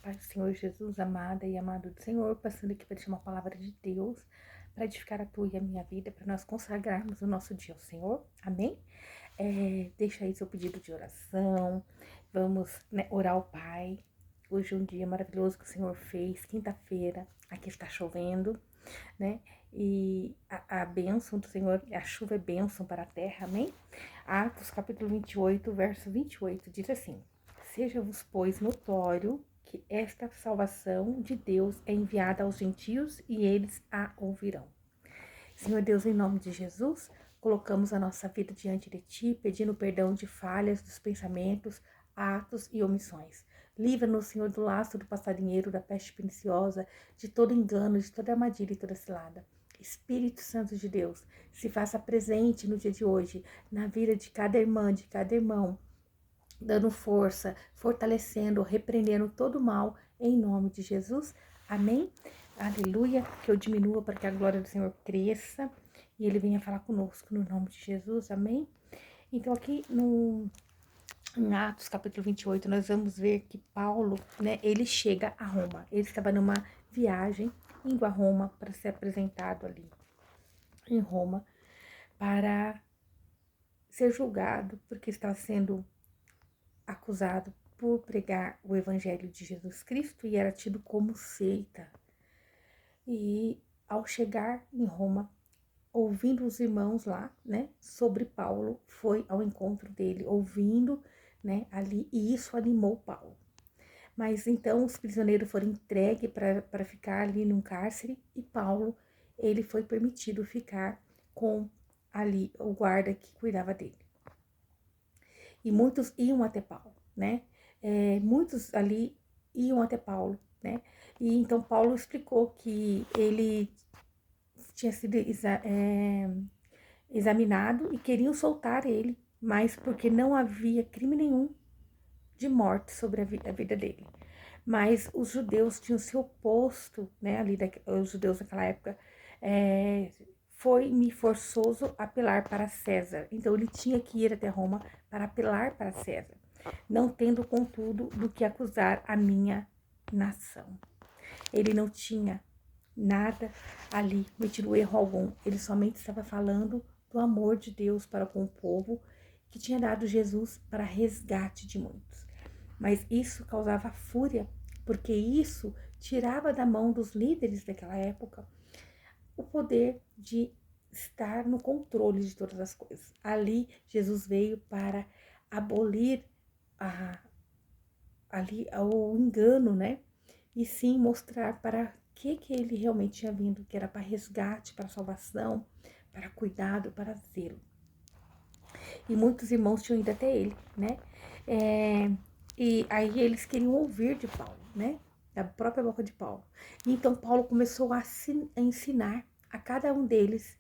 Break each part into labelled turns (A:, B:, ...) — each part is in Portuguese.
A: paz do Senhor Jesus, amada e amado do Senhor, passando aqui para deixar uma palavra de Deus, para edificar a tua e a minha vida, para nós consagrarmos o nosso dia ao Senhor, amém? Deixa aí seu pedido de oração, vamos, né, orar ao Pai. Hoje é um dia maravilhoso que o Senhor fez, quinta-feira, aqui está chovendo, né? E a bênção do Senhor, a chuva é bênção para a terra, amém? Atos capítulo 28, verso 28, diz assim: Seja-vos, pois, notório que esta salvação de Deus é enviada aos gentios e eles a ouvirão. Senhor Deus, em nome de Jesus, colocamos a nossa vida diante de Ti, pedindo perdão de falhas dos pensamentos, atos e omissões. Livra-nos, Senhor, do laço do passarinheiro, da peste perniciosa, de todo engano, de toda armadilha e toda cilada. Espírito Santo de Deus, se faça presente no dia de hoje, na vida de cada irmã, de cada irmão, dando força, fortalecendo, repreendendo todo o mal, em nome de Jesus. Amém? Aleluia, que eu diminua para que a glória do Senhor cresça e Ele venha falar conosco no nome de Jesus, amém? Então aqui em Atos capítulo 28, nós vamos ver que Paulo, né, ele chega a Roma. Ele estava numa viagem, indo a Roma para ser apresentado ali em Roma, para ser julgado, porque estava sendo acusado por pregar o evangelho de Jesus Cristo e era tido como seita. E ao chegar em Roma, ouvindo os irmãos lá, né, sobre Paulo, foi ao encontro dele, ouvindo, né, ali, e isso animou Paulo. Mas então os prisioneiros foram entregues para ficar ali num cárcere e Paulo, ele foi permitido ficar com ali o guarda que cuidava dele. E muitos iam até Paulo, né? Muitos ali iam até Paulo, né? E então Paulo explicou que ele tinha sido examinado e queriam soltar ele, mas porque não havia crime nenhum de morte sobre a vida dele. Mas os judeus tinham se oposto, né? Os judeus naquela época foi-me forçoso apelar para César. Então ele tinha que ir até Roma para apelar para César, não tendo, contudo, do que acusar a minha nação. Ele não tinha nada ali, metido erro algum. Ele somente estava falando do amor de Deus para com o povo, que tinha dado Jesus para resgate de muitos. Mas isso causava fúria, porque isso tirava da mão dos líderes daquela época o poder de estar no controle de todas as coisas. Ali, Jesus veio para abolir ali o engano, né? E sim mostrar para que ele realmente tinha vindo, que era para resgate, para salvação, para cuidado, para zelo. E muitos irmãos tinham ido até ele, né? E aí eles queriam ouvir de Paulo, né? Da própria boca de Paulo. E então Paulo começou a ensinar a cada um deles,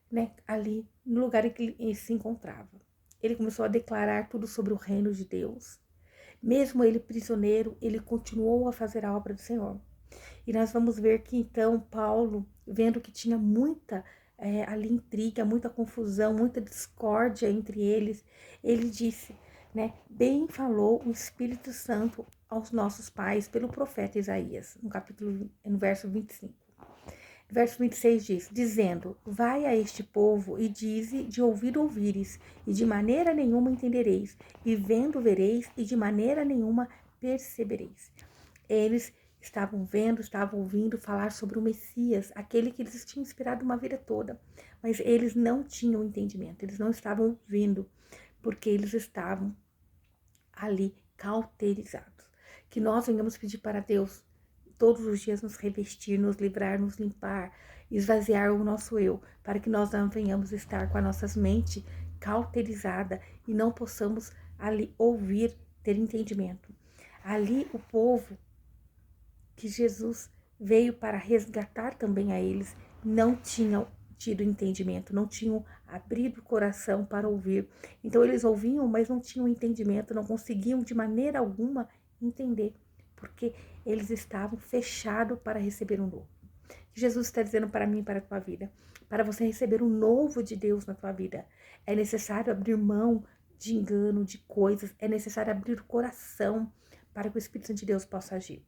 A: né? Ali no lugar em que ele se encontrava. Ele começou a declarar tudo sobre o reino de Deus. Mesmo ele prisioneiro, ele continuou a fazer a obra do Senhor. E nós vamos ver que então Paulo, vendo que tinha muita ali intriga, muita confusão, muita discórdia entre eles, ele disse, né, bem falou o Espírito Santo aos nossos pais pelo profeta Isaías, no verso 25. Verso 26 diz, dizendo, vai a este povo e dize, de ouvido ouvires, e de maneira nenhuma entendereis, e vendo vereis, e de maneira nenhuma percebereis. Eles estavam vendo, estavam ouvindo falar sobre o Messias, aquele que eles tinham esperado uma vida toda, mas eles não tinham entendimento, eles não estavam vendo, porque eles estavam ali cauterizados. Que nós venhamos pedir para Deus todos os dias nos revestir, nos livrar, nos limpar, esvaziar o nosso eu, para que nós não venhamos estar com a nossa mente cauterizada e não possamos ali ouvir, ter entendimento. Ali o povo que Jesus veio para resgatar também a eles, não tinham tido entendimento, não tinham abrido o coração para ouvir. Então eles ouviam, mas não tinham entendimento, não conseguiam de maneira alguma entender, porque eles estavam fechados para receber um novo. Jesus está dizendo para mim e para a tua vida, para você receber o novo de Deus na tua vida, é necessário abrir mão de engano, de coisas, é necessário abrir o coração para que o Espírito Santo de Deus possa agir.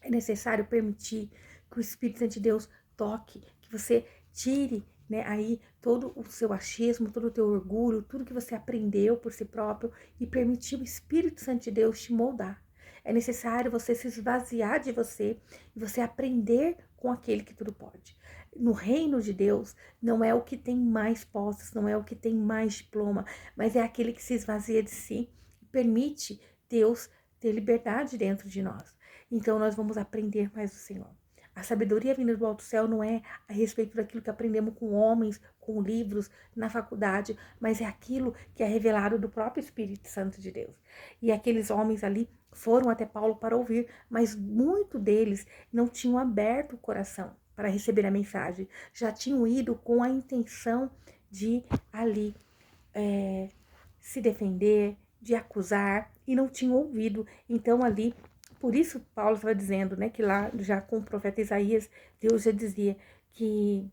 A: É necessário permitir que o Espírito Santo de Deus toque, que você tire, né, aí todo o seu achismo, todo o teu orgulho, tudo que você aprendeu por si próprio e permitir o Espírito Santo de Deus te moldar. É necessário você se esvaziar de você e você aprender com aquele que tudo pode. No reino de Deus, não é o que tem mais posses, não é o que tem mais diploma, mas é aquele que se esvazia de si e permite Deus ter liberdade dentro de nós. Então, nós vamos aprender mais do Senhor. A sabedoria vinda do alto céu não é a respeito daquilo que aprendemos com homens, com livros, na faculdade, mas é aquilo que é revelado do próprio Espírito Santo de Deus. E aqueles homens ali foram até Paulo para ouvir, mas muitos deles não tinham aberto o coração para receber a mensagem. Já tinham ido com a intenção de ali se defender, de acusar, e não tinham ouvido. Então ali, por isso Paulo estava dizendo, né, que lá já com o profeta Isaías, Deus já dizia que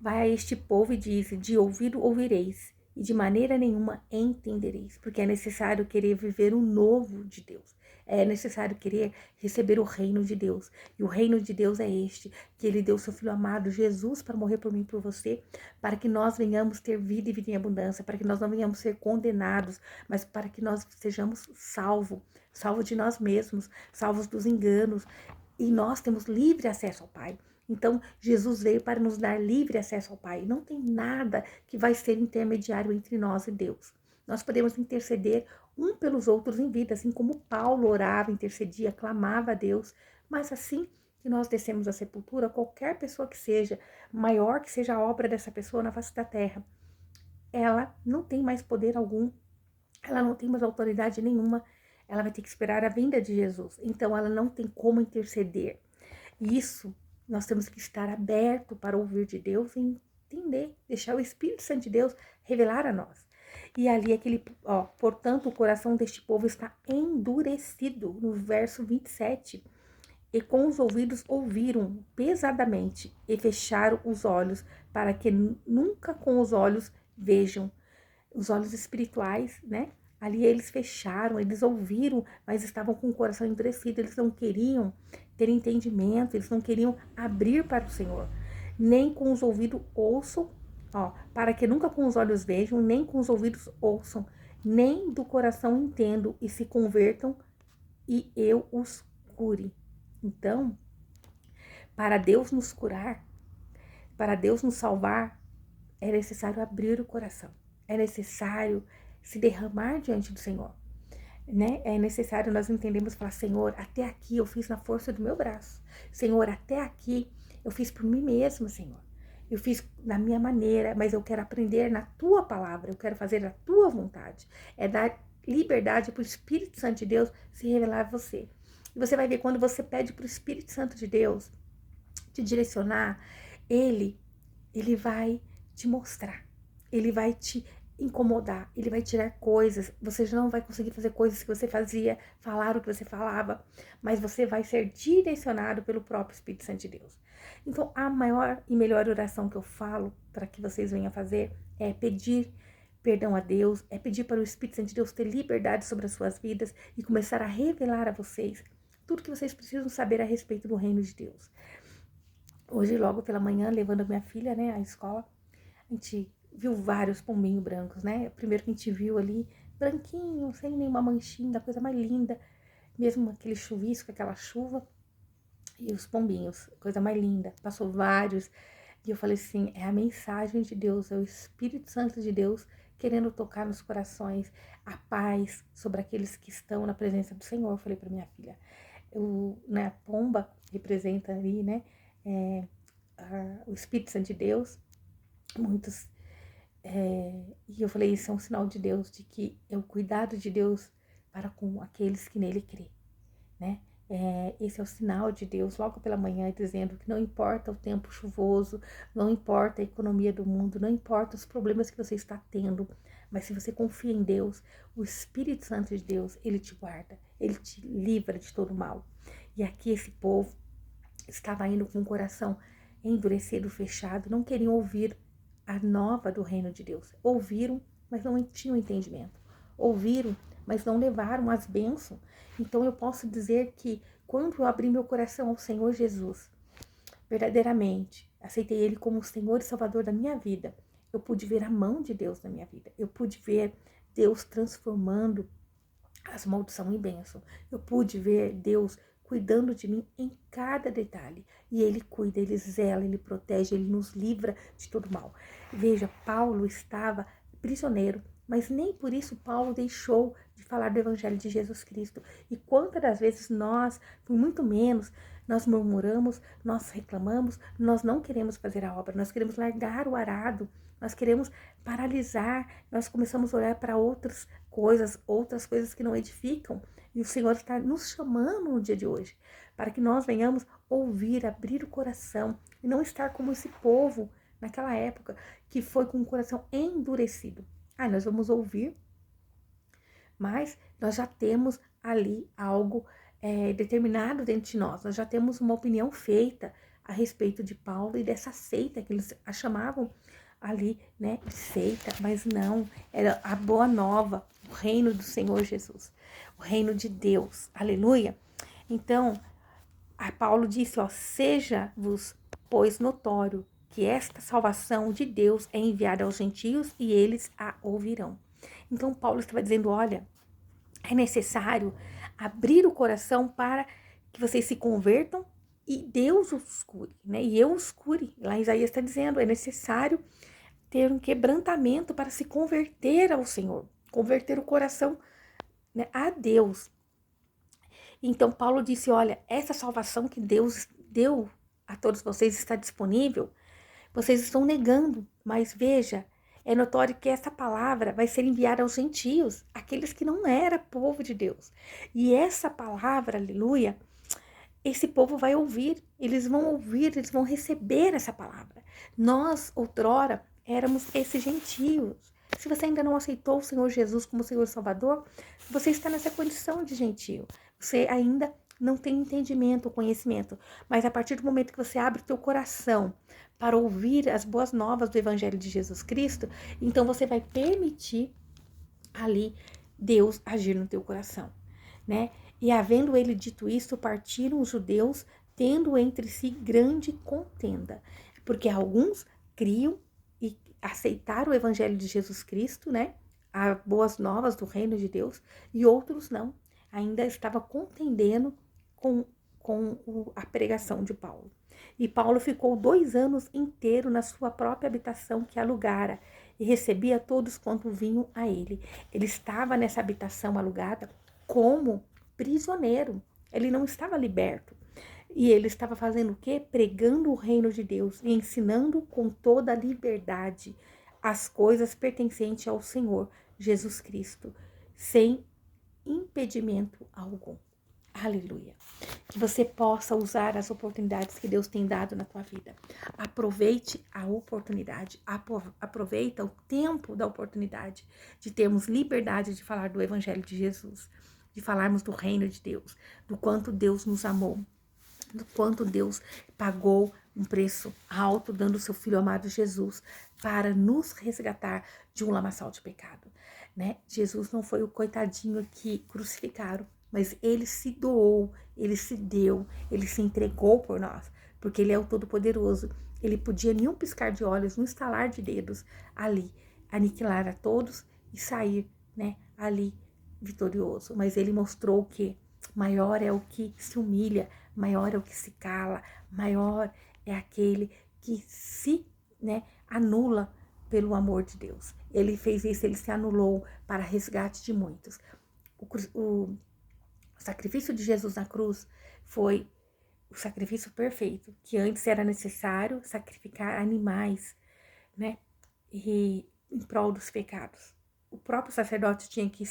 A: vai a este povo e diz, de ouvido ouvireis, e de maneira nenhuma entendereis, porque é necessário querer viver o novo de Deus. É necessário querer receber o reino de Deus. E o reino de Deus é este, que ele deu seu Filho amado, Jesus, para morrer por mim e por você, para que nós venhamos ter vida e vida em abundância, para que nós não venhamos ser condenados, mas para que nós sejamos salvos de nós mesmos, salvos dos enganos. E nós temos livre acesso ao Pai. Então, Jesus veio para nos dar livre acesso ao Pai. Não tem nada que vai ser intermediário entre nós e Deus. Nós podemos interceder um pelos outros em vida, assim como Paulo orava, intercedia, clamava a Deus. Mas assim que nós descemos à sepultura, qualquer pessoa que seja, maior que seja a obra dessa pessoa na face da terra, ela não tem mais poder algum, ela não tem mais autoridade nenhuma, ela vai ter que esperar a vinda de Jesus. Então, ela não tem como interceder. Isso nós temos que estar aberto para ouvir de Deus e entender, deixar o Espírito Santo de Deus revelar a nós. E ali portanto, o coração deste povo está endurecido, no verso 27. E com os ouvidos ouviram pesadamente e fecharam os olhos, para que nunca com os olhos vejam. Os olhos espirituais, né? Ali eles fecharam, eles ouviram, mas estavam com o coração endurecido, eles não queriam ter entendimento, eles não queriam abrir para o Senhor. Nem com os ouvidos ouçam, para que nunca com os olhos vejam, nem com os ouvidos ouçam, nem do coração entendam e se convertam e eu os cure. Então, para Deus nos curar, para Deus nos salvar, é necessário abrir o coração, é necessário se derramar diante do Senhor, né? É necessário nós entendermos, falar, Senhor, até aqui eu fiz na força do meu braço. Senhor, até aqui eu fiz por mim mesma, Senhor. Eu fiz na minha maneira, mas eu quero aprender na tua palavra, eu quero fazer a tua vontade. É dar liberdade para o Espírito Santo de Deus se revelar a você. E você vai ver, quando você pede para o Espírito Santo de Deus te direcionar, ele vai te mostrar, ele vai te incomodar, ele vai tirar coisas, você já não vai conseguir fazer coisas que você fazia, falar o que você falava, mas você vai ser direcionado pelo próprio Espírito Santo de Deus. Então, a maior e melhor oração que eu falo para que vocês venham fazer é pedir perdão a Deus, é pedir para o Espírito Santo de Deus ter liberdade sobre as suas vidas e começar a revelar a vocês tudo que vocês precisam saber a respeito do reino de Deus. Hoje, logo pela manhã, levando a minha filha, né, à escola, a gente viu vários pombinhos brancos, né? O primeiro que a gente viu ali, branquinho, sem nenhuma manchinha, da coisa mais linda. Mesmo aquele chuvisco, aquela chuva. E os pombinhos, coisa mais linda. Passou vários. E eu falei assim, é a mensagem de Deus, é o Espírito Santo de Deus querendo tocar nos corações, a paz sobre aqueles que estão na presença do Senhor. Eu falei para minha filha, a pomba representa ali, né? O Espírito Santo de Deus. Muitos e eu falei, isso é um sinal de Deus, de que é o cuidado de Deus para com aqueles que nele crê, né? Esse é o sinal de Deus, logo pela manhã, dizendo que não importa o tempo chuvoso, não importa a economia do mundo, não importa os problemas que você está tendo, mas se você confia em Deus, o Espírito Santo de Deus, ele te guarda, ele te livra de todo mal. E aqui esse povo estava indo com o coração endurecido, fechado, não queriam ouvir a nova do reino de Deus. Ouviram, mas não tinham entendimento. Ouviram, mas não levaram as bênçãos. Então eu posso dizer que quando eu abri meu coração ao Senhor Jesus, verdadeiramente, aceitei Ele como o Senhor e Salvador da minha vida, eu pude ver a mão de Deus na minha vida. Eu pude ver Deus transformando as maldições em bênção. Eu pude ver Deus cuidando de mim em cada detalhe. E Ele cuida, Ele zela, Ele protege, Ele nos livra de todo mal. Veja, Paulo estava prisioneiro, mas nem por isso Paulo deixou de falar do Evangelho de Jesus Cristo. E quantas das vezes nós, por muito menos, nós murmuramos, nós reclamamos, nós não queremos fazer a obra, nós queremos largar o arado, nós queremos paralisar, nós começamos a olhar para outras coisas que não edificam. E o Senhor está nos chamando no dia de hoje, para que nós venhamos ouvir, abrir o coração, e não estar como esse povo naquela época, que foi com o coração endurecido. Nós vamos ouvir, mas nós já temos ali algo determinado dentro de nós, nós já temos uma opinião feita a respeito de Paulo e dessa seita que eles a chamavam ali, né, de seita, mas não, era a boa nova, o reino do Senhor Jesus, o reino de Deus, aleluia. Então, a Paulo disse, seja-vos, pois, notório que esta salvação de Deus é enviada aos gentios e eles a ouvirão. Então, Paulo estava dizendo, olha, é necessário abrir o coração para que vocês se convertam e Deus os cure, né? E eu os cure. Lá Isaías está dizendo, é necessário ter um quebrantamento para se converter ao Senhor, converter o coração, né, a Deus. Então Paulo disse, olha, essa salvação que Deus deu a todos vocês está disponível, vocês estão negando, mas veja, é notório que essa palavra vai ser enviada aos gentios, aqueles que não eram povo de Deus. E essa palavra, aleluia, esse povo vai ouvir, eles vão receber essa palavra. Nós, outrora, éramos esses gentios. Se você ainda não aceitou o Senhor Jesus como Senhor e Salvador, você está nessa condição de gentio. Você ainda não tem entendimento, conhecimento. Mas a partir do momento que você abre o teu coração para ouvir as boas novas do Evangelho de Jesus Cristo, então você vai permitir ali Deus agir no teu coração, né? E havendo ele dito isto, partiram os judeus, tendo entre si grande contenda, porque alguns criam e aceitaram o Evangelho de Jesus Cristo, né? As boas novas do reino de Deus, e outros não, ainda estava contendendo com a pregação de Paulo. E Paulo ficou 2 anos inteiros na sua própria habitação que alugara, e recebia todos quanto vinham a ele. Ele estava nessa habitação alugada como prisioneiro, ele não estava liberto. E ele estava fazendo o quê? Pregando o reino de Deus e ensinando com toda a liberdade as coisas pertencentes ao Senhor Jesus Cristo, sem impedimento algum. Aleluia. Que você possa usar as oportunidades que Deus tem dado na tua vida. Aproveite a oportunidade, aproveita o tempo da oportunidade de termos liberdade de falar do Evangelho de Jesus, de falarmos do reino de Deus, do quanto Deus nos amou, do quanto Deus pagou um preço alto, dando o seu Filho amado Jesus para nos resgatar de um lamaçal de pecado, né? Jesus não foi o coitadinho que crucificaram, mas ele se doou, ele se deu, ele se entregou por nós, porque ele é o Todo-Poderoso. Ele podia, em um piscar de olhos, num estalar de dedos, ali, aniquilar a todos e sair, né, ali vitorioso. Mas ele mostrou que maior é o que se humilha, maior é o que se cala, maior é aquele que se, né, anula pelo amor de Deus. Ele fez isso, ele se anulou para resgate de muitos. O sacrifício de Jesus na cruz foi o sacrifício perfeito, que antes era necessário sacrificar animais, né, e em prol dos pecados. O próprio sacerdote tinha que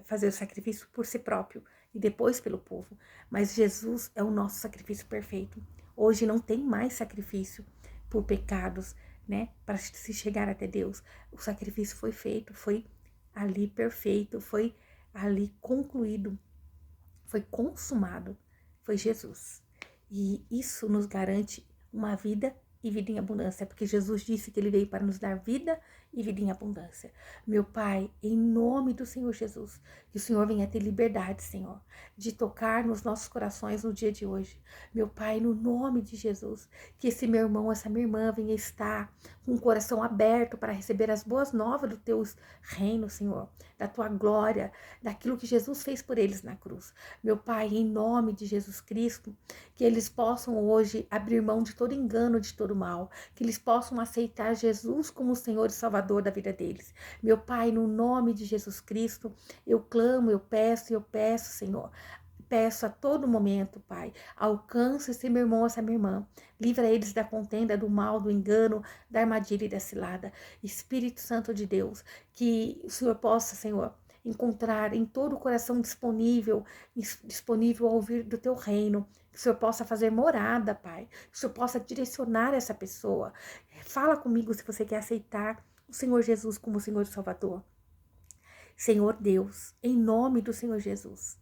A: fazer o sacrifício por si próprio e depois pelo povo. Mas Jesus é o nosso sacrifício perfeito. Hoje não tem mais sacrifício por pecados, né, para se chegar até Deus. O sacrifício foi feito, foi ali perfeito, foi ali concluído, foi consumado, foi Jesus. E isso nos garante uma vida e vida em abundância, porque Jesus disse que ele veio para nos dar vida e vida em abundância. Meu Pai, em nome do Senhor Jesus, que o Senhor venha ter liberdade, Senhor, de tocar nos nossos corações no dia de hoje. Meu Pai, no nome de Jesus, que esse meu irmão, essa minha irmã venha estar com o coração aberto para receber as boas novas do teu reino, Senhor, da tua glória, daquilo que Jesus fez por eles na cruz. Meu Pai, em nome de Jesus Cristo, que eles possam hoje abrir mão de todo engano, de todo mal, que eles possam aceitar Jesus como o Senhor e Salvador da vida deles. Meu Pai, no nome de Jesus Cristo, eu clamo, eu peço, Senhor. Peço a todo momento, Pai, alcança esse meu irmão, essa minha irmã. Livra eles da contenda, do mal, do engano, da armadilha e da cilada. Espírito Santo de Deus, que o Senhor possa, Senhor, encontrar em todo o coração disponível a ouvir do teu reino. Que o Senhor possa fazer morada, Pai. Que o Senhor possa direcionar essa pessoa. Fala comigo se você quer aceitar o Senhor Jesus como Senhor e Salvador. Senhor Deus, em nome do Senhor Jesus.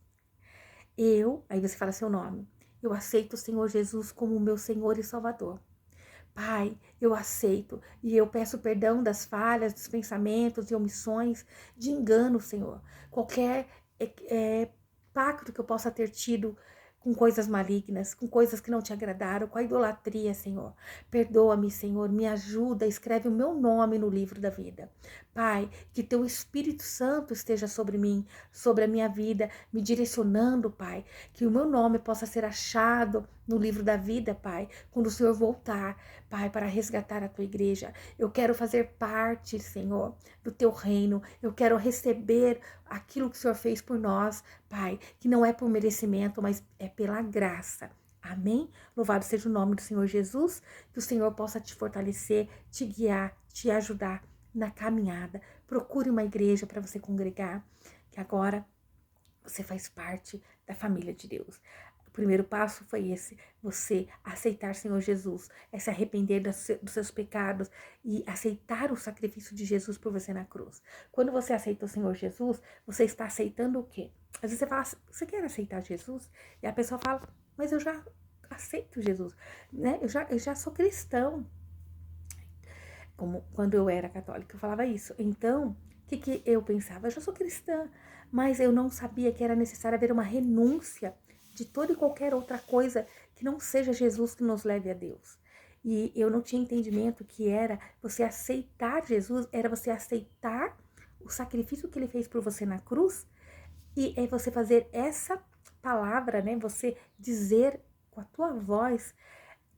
A: Aí você fala seu nome. Eu aceito o Senhor Jesus como meu Senhor e Salvador. Pai, eu aceito e eu peço perdão das falhas, dos pensamentos e omissões, de engano, Senhor. Qualquer pacto que eu possa ter tido com coisas malignas, com coisas que não te agradaram, com a idolatria, Senhor. Perdoa-me, Senhor, me ajuda, escreve o meu nome no livro da vida. Pai, que teu Espírito Santo esteja sobre mim, sobre a minha vida, me direcionando, Pai. Que o meu nome possa ser achado no livro da vida, Pai, quando o Senhor voltar, Pai, para resgatar a tua igreja. Eu quero fazer parte, Senhor, do teu reino. Eu quero receber aquilo que o Senhor fez por nós, Pai, que não é por merecimento, mas é pela graça. Amém? Louvado seja o nome do Senhor Jesus, que o Senhor possa te fortalecer, te guiar, te ajudar na caminhada. Procure uma igreja para você congregar, que agora você faz parte da família de Deus. O primeiro passo foi esse, você aceitar o Senhor Jesus, é se arrepender dos seus pecados e aceitar o sacrifício de Jesus por você na cruz. Quando você aceita o Senhor Jesus, você está aceitando o quê? Às vezes você fala, você quer aceitar Jesus? E a pessoa fala, mas eu já aceito Jesus, né? Eu já sou cristão. Como quando eu era católica, eu falava isso. Então, o que eu pensava? Eu já sou cristã, mas eu não sabia que era necessário haver uma renúncia de toda e qualquer outra coisa que não seja Jesus que nos leve a Deus. E eu não tinha entendimento que era você aceitar Jesus, era você aceitar o sacrifício que ele fez por você na cruz, e é você fazer essa palavra, né? Você dizer com a tua voz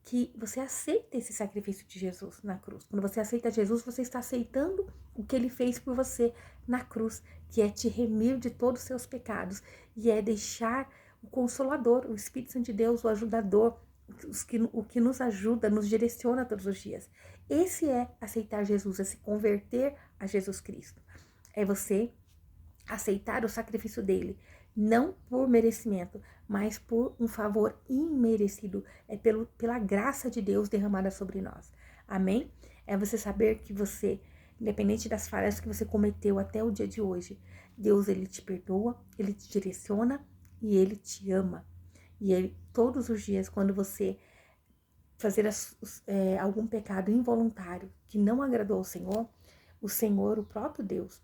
A: que você aceita esse sacrifício de Jesus na cruz. Quando você aceita Jesus, você está aceitando o que ele fez por você na cruz, que é te remir de todos os seus pecados e é deixar o Consolador, o Espírito Santo de Deus, o ajudador, o que nos ajuda, nos direciona todos os dias. Esse é aceitar Jesus, é se converter a Jesus Cristo. É você aceitar o sacrifício dele, não por merecimento, mas por um favor imerecido, é pela graça de Deus derramada sobre nós. Amém? É você saber que você, independente das falhas que você cometeu até o dia de hoje, Deus, ele te perdoa, ele te direciona e ele te ama. E ele, todos os dias, quando você fazer algum pecado involuntário que não agradou ao Senhor, o próprio Deus,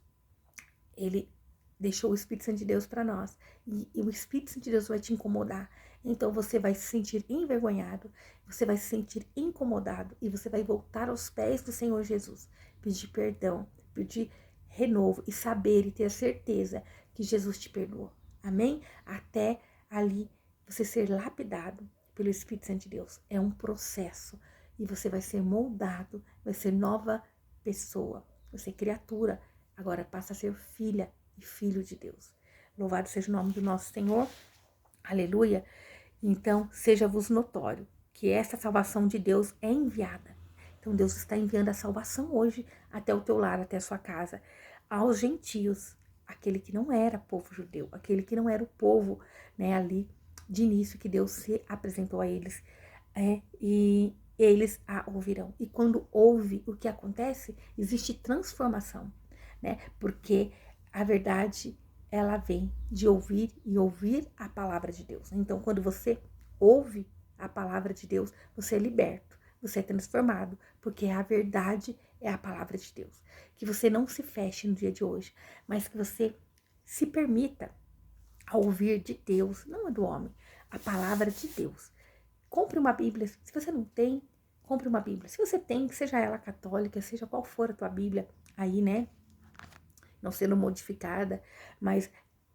A: ele deixou o Espírito Santo de Deus para nós. E o Espírito Santo de Deus vai te incomodar. Então você vai se sentir envergonhado, você vai se sentir incomodado e você vai voltar aos pés do Senhor Jesus, pedir perdão, pedir renovo e saber e ter a certeza que Jesus te perdoou. Amém? Até ali você ser lapidado pelo Espírito Santo de Deus. É um processo e você vai ser moldado, vai ser nova pessoa, vai ser criatura. Agora passa a ser filha e filho de Deus. Louvado seja o nome do nosso Senhor. Aleluia. Então, seja-vos notório que essa salvação de Deus é enviada. Então, Deus está enviando a salvação hoje até o teu lar, até a sua casa, aos gentios, aquele que não era povo judeu, aquele que não era o povo, né, ali de início que Deus se apresentou a eles. E eles a ouvirão. E quando ouve, o que acontece? Existe transformação, né? Porque a verdade, ela vem de ouvir e ouvir a palavra de Deus. Então, quando você ouve a palavra de Deus, você é liberto, você é transformado, porque a verdade é a palavra de Deus. Que você não se feche no dia de hoje, mas que você se permita a ouvir de Deus, não é do homem, a palavra de Deus. Compre uma Bíblia. Se você não tem, compre uma Bíblia. Se você tem, seja ela católica, seja qual for a tua Bíblia, aí, né, não sendo modificada, mas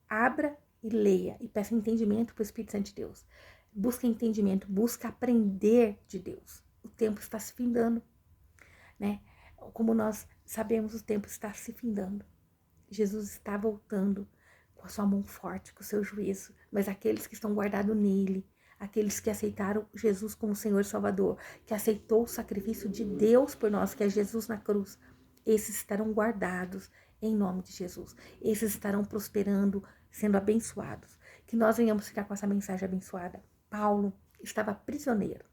A: abra e leia e peça entendimento para o Espírito Santo de Deus. Busca entendimento, busca aprender de Deus. O tempo está se findando, né? Como nós sabemos, o tempo está se findando. Jesus está voltando com a sua mão forte, com o seu juízo, mas aqueles que estão guardados nele, aqueles que aceitaram Jesus como Senhor e Salvador, que aceitou o sacrifício de Deus por nós, que é Jesus na cruz, esses estarão guardados em nome de Jesus. Esses estarão prosperando, sendo abençoados. Que nós venhamos ficar com essa mensagem abençoada. Paulo estava prisioneiro,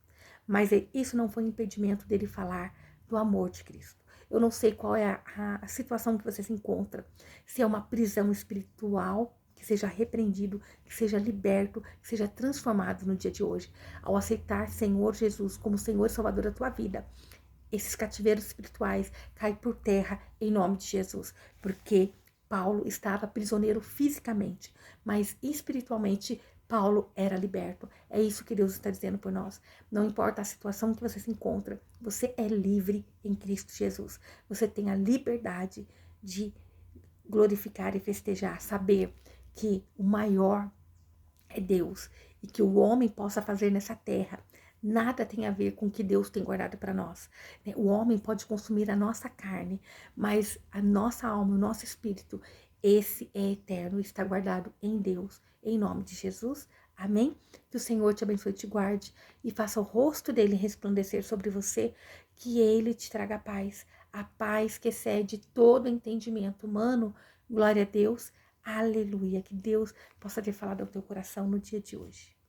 A: mas isso não foi impedimento dele falar do amor de Cristo. Eu não sei qual é a situação que você se encontra, se é uma prisão espiritual, que seja repreendido, que seja liberto, que seja transformado no dia de hoje, ao aceitar Senhor Jesus como Senhor e Salvador da tua vida. Esses cativeiros espirituais caem por terra em nome de Jesus, porque Paulo estava prisioneiro fisicamente, mas espiritualmente Paulo era liberto. É isso que Deus está dizendo por nós. Não importa a situação que você se encontra, você é livre em Cristo Jesus. Você tem a liberdade de glorificar e festejar, saber que o maior é Deus e que o homem possa fazer nessa terra nada tem a ver com o que Deus tem guardado para nós. O homem pode consumir a nossa carne, mas a nossa alma, o nosso espírito, esse é eterno, está guardado em Deus, em nome de Jesus. Amém? Que o Senhor te abençoe e te guarde e faça o rosto dele resplandecer sobre você, que ele te traga paz, a paz que excede todo entendimento humano. Glória a Deus. Aleluia. Que Deus possa ter falado ao teu coração no dia de hoje.